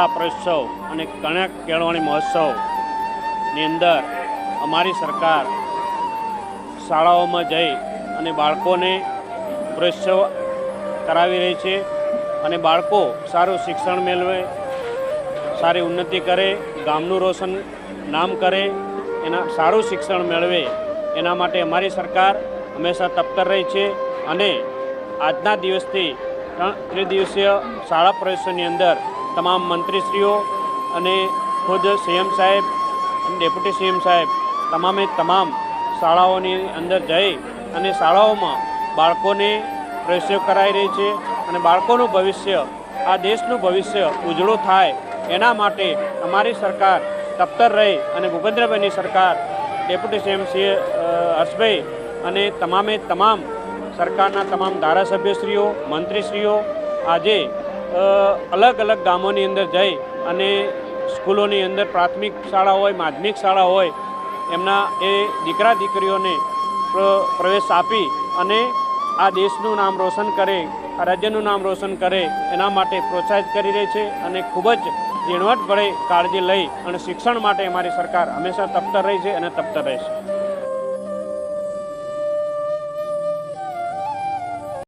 શાળા પ્રવેશોત્સવ અને કન્યા કેળવણી મહોત્સવની અંદર અમારી સરકાર શાળાઓમાં જઈ અને બાળકોને પ્રવેશોત્સવ કરાવી રહી છે અને બાળકો સારું શિક્ષણ મેળવે, સારી ઉન્નતિ કરે, ગામનું રોશન નામ કરે, એના સારું શિક્ષણ મેળવે એના માટે અમારી સરકાર હંમેશા તત્પર રહી છે અને આજના દિવસથી ત્રિદિવસીય શાળા પ્રવેશોત્સવની અંદર તમામ મંત્રીશ્રીઓ અને ખુદ સીએમ સાહેબ અને ડેપ્યુટી સીએમ સાહેબ તમામ શાળાઓની અંદર જઈ અને શાળાઓમાં બાળકોને પ્રવેશોત્સવ કરાવી રહી છે અને બાળકોનું ભવિષ્ય, આ દેશનું ભવિષ્ય ઉજળું થાય એના માટે અમારી સરકાર તત્પર રહી અને ભૂપેન્દ્રભાઈની સરકાર, ડેપ્યુટી સીએમ શ્રી હર્ષભાઈ અને તમામ સરકારના તમામ ધારાસભ્યશ્રીઓ, મંત્રીશ્રીઓ આજે અલગ અલગ ગામોની અંદર જઈ અને સ્કૂલોની અંદર પ્રાથમિક શાળા હોય, માધ્યમિક શાળા હોય, એમના એ દીકરા દીકરીઓને પ્રવેશ આપી અને આ દેશનું નામ રોશન કરે, આ રાજ્યનું નામ રોશન કરે એના માટે પ્રોત્સાહિત કરી રહી છે અને ખૂબ જ ઝીણવટભરી કાળજી લઈ અને શિક્ષણ માટે અમારી સરકાર હંમેશા તત્પર રહી છે અને તત્પર રહેશે.